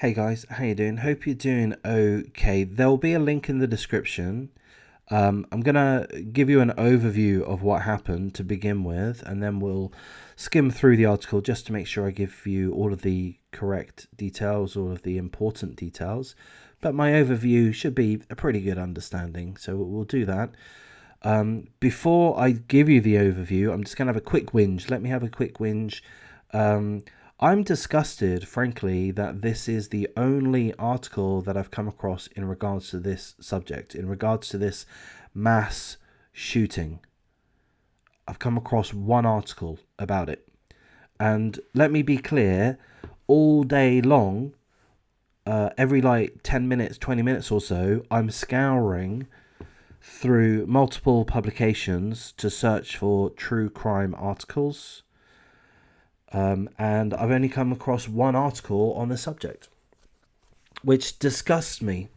Hey guys, how you doing? Hope you're doing okay. There'll be a link in the description. I'm gonna give you an overview of what happened to begin with, and then we'll skim through the article just to make sure I give you all of the correct details, all of the important details. But my overview should be a pretty good understanding, so we'll do that. Before I give you the overview, I'm just gonna have a quick whinge. Let me have a quick whinge. Um, I'm disgusted, frankly, that this is the only article that I've come across in regards to this subject, in regards to this mass shooting. I've come across one article about it. And let me be clear, all day long, every like 10 minutes, 20 minutes or so, I'm scouring through multiple publications to search for true crime articles. And I've only come across one article on the subject, which disgusts me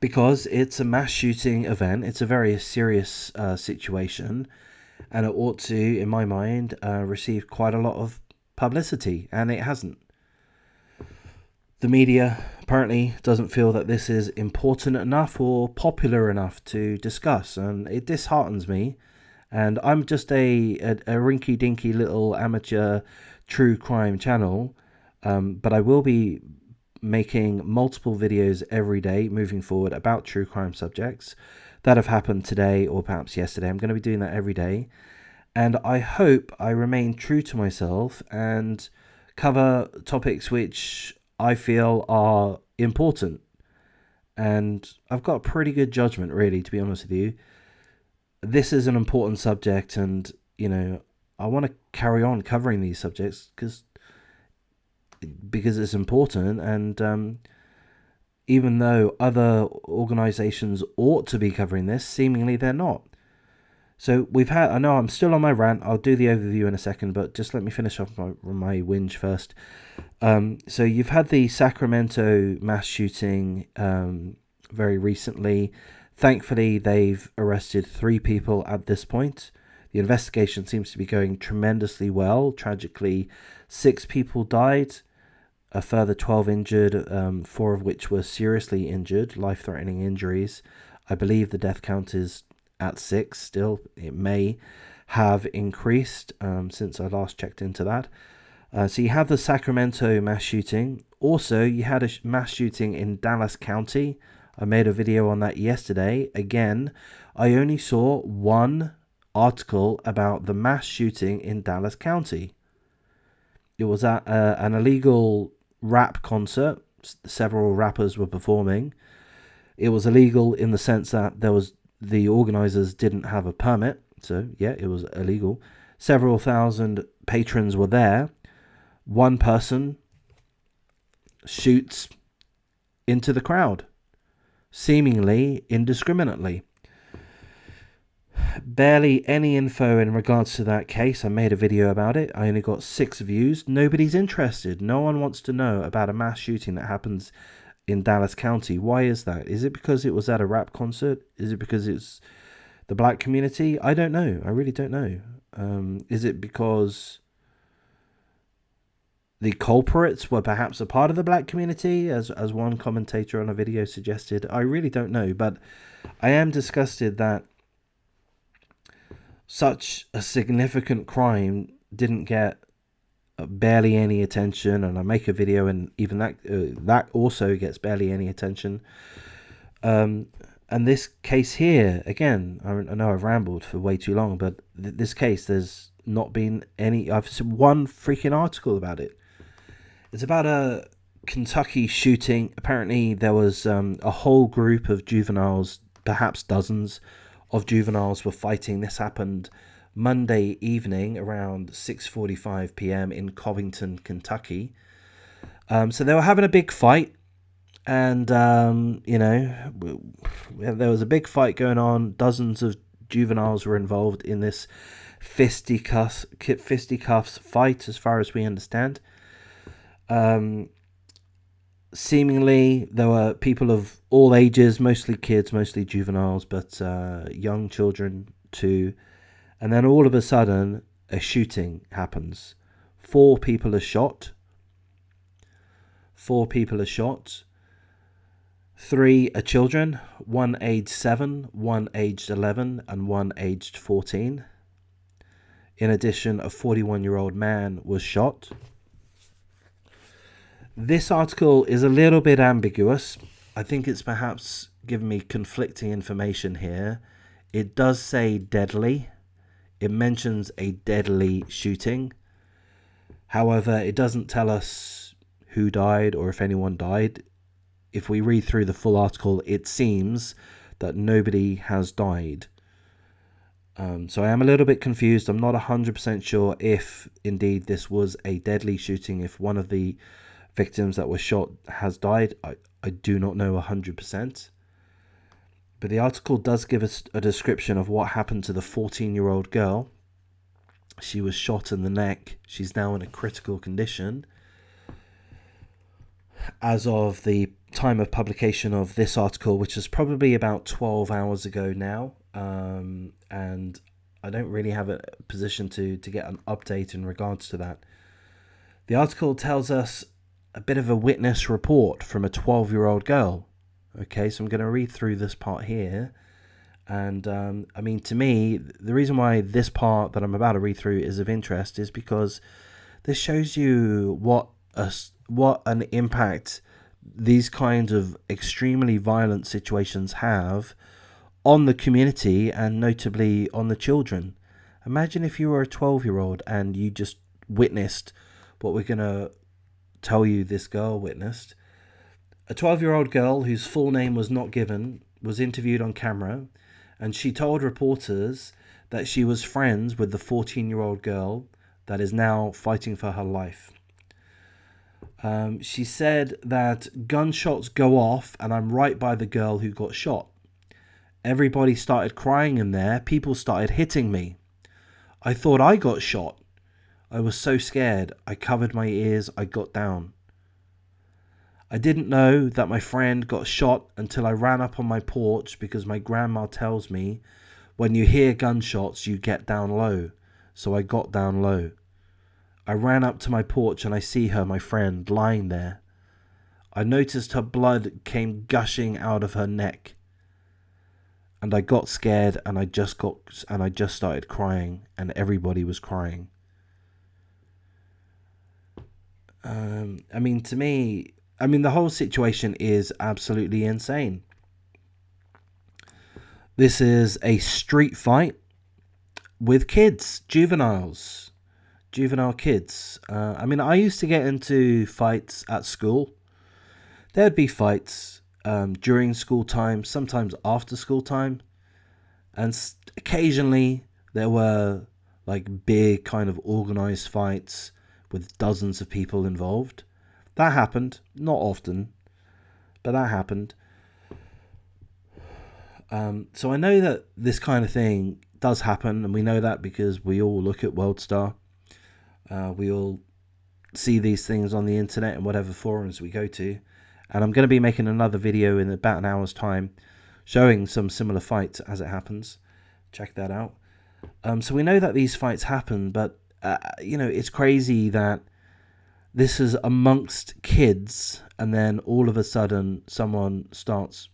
because it's a mass shooting event. It's a very serious situation, and it ought to, in my mind, receive quite a lot of publicity, and it hasn't. The media apparently doesn't feel that this is important enough or popular enough to discuss, and it disheartens me. And I'm just a rinky dinky little amateur true crime channel, but I will be making multiple videos every day moving forward about true crime subjects that have happened today or perhaps yesterday. I'm going to be doing that every day, and I hope I remain true to myself and cover topics which I feel are important. And I've got pretty good judgment, really, to be honest with you. This is an important subject, and I want to carry on covering these subjects because it's important. And even though other organizations ought to be covering this, seemingly they're not. So we've had, I know I'm still on my rant, I'll do the overview in a second, but just let me finish off my whinge first. So you've had the Sacramento mass shooting very recently. Thankfully, they've arrested 3 people at this point. The investigation seems to be going tremendously well. Tragically, 6 people died, a further 12 injured, 4 of which were seriously injured, life-threatening injuries. I believe the death count is at 6 still. It may have increased since I last checked into that. So you had the Sacramento mass shooting. Also, you had a mass shooting in Dallas County. I made a video on that yesterday. Again, I only saw one article about the mass shooting in Dallas County. It was at an illegal rap concert. Several rappers were performing. It was illegal in the sense that the organizers didn't have a permit. So, yeah, it was illegal. Several thousand patrons were there. One person shoots into the crowd, seemingly indiscriminately. Barely any info in regards to that case. I made a video about it. I only got 6 views. Nobody's interested. No one wants to know about a mass shooting that happens in Dallas County. Why is that? Is it because it was at a rap concert? Is it because it's the black community? I don't know. I really don't know. Is it because the culprits were perhaps a part of the black community, as one commentator on a video suggested? I really don't know, but I am disgusted that such a significant crime didn't get barely any attention, and I make a video and even that also gets barely any attention. And this case here, again, I know I've rambled for way too long, but this case, there's not been any. I've seen one freaking article about it. It's about a Kentucky shooting. Apparently, there was a whole group of juveniles, perhaps dozens of juveniles, were fighting. This happened Monday evening around 6:45 p.m. in Covington, Kentucky. So they were having a big fight, and there was a big fight going on. Dozens of juveniles were involved in this fisticuffs fight, as far as we understand. Seemingly there were people of all ages, mostly kids, mostly juveniles, but young children too. And then all of a sudden, a shooting happens. 4 people are shot. 4 people are shot. 3 are children, 1 aged 7, 1 aged 11, and 1 aged 14. In addition, a 41-year-old man was shot. This article is a little bit ambiguous. I think it's perhaps given me conflicting information here. It does say deadly. It mentions a deadly shooting. However, it doesn't tell us who died or if anyone died. If we read through the full article, it seems that nobody has died. So I am a little bit confused. I'm not 100% sure if indeed this was a deadly shooting, if one of the victims that was shot has died. I do not know 100%. But the article does give us a description of what happened to the 14-year-old girl. She was shot in the neck. She's now in a critical condition. As of the time of publication of this article, which is probably about 12 hours ago now, and I don't really have a position to get an update in regards to that. The article tells us a bit of a witness report from a 12-year-old girl. Okay, so I'm going to read through this part here. And I mean, to me, the reason why this part that I'm about to read through is of interest is because this shows you what an impact these kinds of extremely violent situations have on the community, and notably on the children. Imagine if you were a 12-year-old and you just witnessed what we're going to tell you this girl witnessed. A 12-year-old girl whose full name was not given was interviewed on camera, and she told reporters that she was friends with the 14-year-old girl that is now fighting for her life. She said that gunshots go off and I'm right by the girl who got shot. Everybody started crying in there. People started hitting me. I thought I got shot. I was so scared. I covered my ears. I got down. I didn't know that my friend got shot until I ran up on my porch because my grandma tells me when you hear gunshots, you get down low. So I got down low. I ran up to my porch and I see her, my friend, lying there. I noticed her blood came gushing out of her neck. And I got scared and I just started crying, and everybody was crying. I mean, to me, the whole situation is absolutely insane. This is a street fight with kids, juvenile kids. I used to get into fights at school. There'd be fights during school time, sometimes after school time, and occasionally there were like big kind of organized fights with dozens of people involved. That happened, not often, but that happened. So I know that this kind of thing does happen, and we know that because we all look at WorldStar. We all see these things on the internet and whatever forums we go to. And I'm going to be making another video in about an hour's time showing some similar fights as it happens. Check that out. So we know that these fights happen, but, it's crazy that this is amongst kids and then all of a sudden someone starts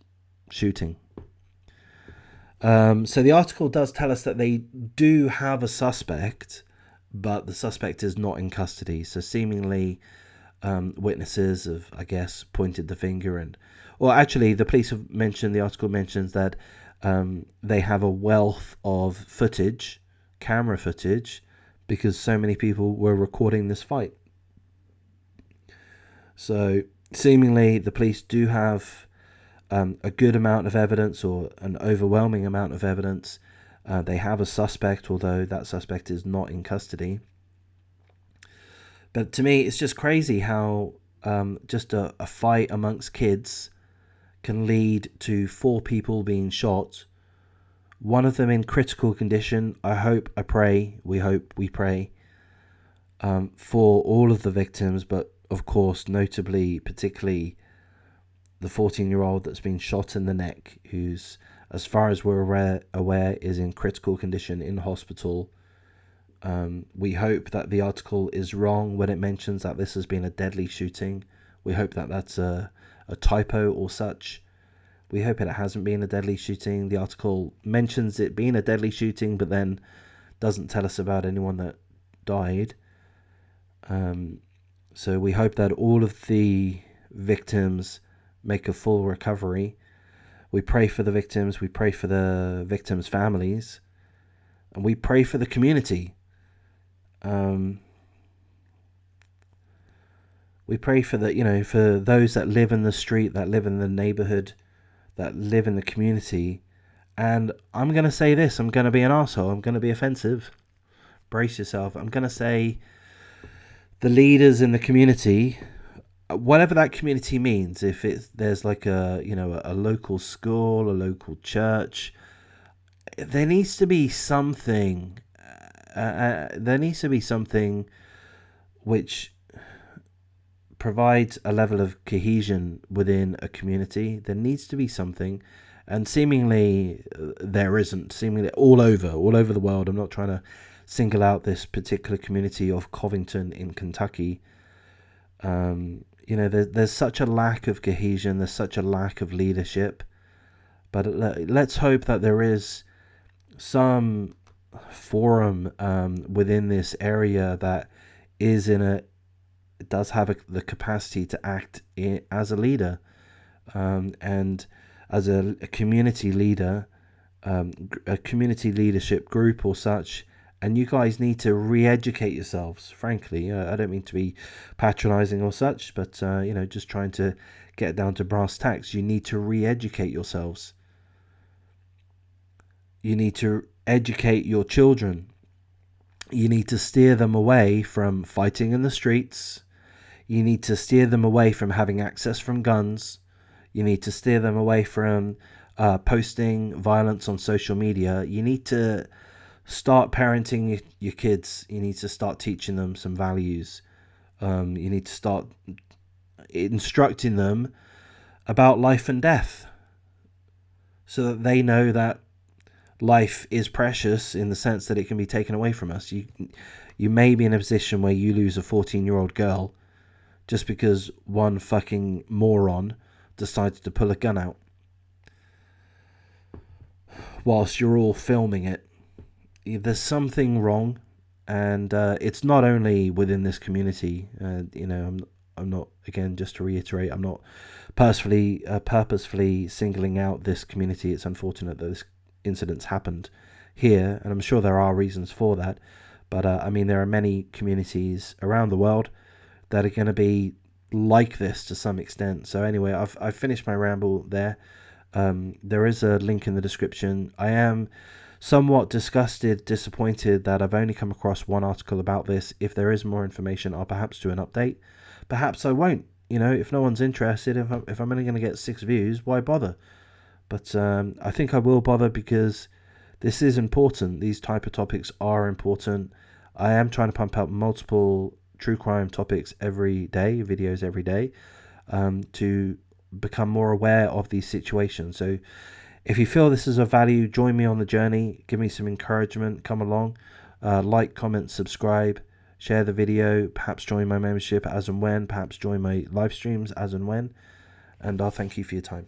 shooting. So the article does tell us that they do have a suspect, but the suspect is not in custody. So seemingly witnesses have, I guess, pointed the finger actually the police have mentioned, the article mentions that they have a wealth of footage, camera footage, because so many people were recording this fight. So seemingly the police do have a good amount of evidence, or an overwhelming amount of evidence. They have a suspect, although that suspect is not in custody. But to me, it's just crazy how just a fight amongst kids can lead to 4 people being shot, one of them in critical condition. We hope, we pray for all of the victims, but of course, notably, particularly the 14-year-old that's been shot in the neck, who's, as far as we're aware, is in critical condition in hospital. We hope that the article is wrong when it mentions that this has been a deadly shooting. We hope that that's a typo or such. We hope it hasn't been a deadly shooting. The article mentions it being a deadly shooting, but then doesn't tell us about anyone that died. So we hope that all of the victims make a full recovery. We pray for the victims. We pray for the victims' families. And we pray for the community. We pray for for those that live in the street, that live in the neighborhood, that live in the community. And I'm going to say this. I'm going to be an arsehole. I'm going to be offensive. Brace yourself. I'm going to say the leaders in the community, whatever that community means, if there's like a local school, a local church, there needs to be something. There needs to be something which provides a level of cohesion within a community. There needs to be something, and seemingly there isn't. Seemingly all over the world. I'm not trying to single out this particular community of Covington in Kentucky. There's such a lack of cohesion. There's such a lack of leadership. But let's hope that there is some forum within this area that does have the capacity to act as a leader, and as a community leader, a community leadership group or such. And you guys need to re-educate yourselves, frankly. I don't mean to be patronizing or such, but just trying to get down to brass tacks. You need to re-educate yourselves. You need to educate your children. You need to steer them away from fighting in the streets. You need to steer them away from having access from guns. You need to steer them away from posting violence on social media. You need to start parenting your kids. You need to start teaching them some values. You need to start instructing them about life and death, so that they know that life is precious in the sense that it can be taken away from us. You may be in a position where you lose a 14-year-old girl just because one fucking moron decided to pull a gun out whilst you're all filming it. There's something wrong, and it's not only within this community. I'm not, again, just to reiterate, I'm not purposefully singling out this community. It's unfortunate that this incident's happened here, and I'm sure there are reasons for that. But there are many communities around the world that are going to be like this to some extent. So anyway, I've finished my ramble there. There is a link in the description. I am somewhat disappointed that I've only come across one article about this. If there is more information, I'll perhaps do an update. Perhaps I won't. If no one's interested, if I'm only going to get 6 views, why bother? But I think I will bother because this is important. These type of topics are important. I am trying to pump out multiple true crime topics every day, videos every day, to become more aware of these situations. So if you feel this is of value, join me on the journey. Give me some encouragement. Come along. Like, comment, subscribe, share the video. Perhaps join my membership as and when. Perhaps join my live streams as and when. And I'll thank you for your time.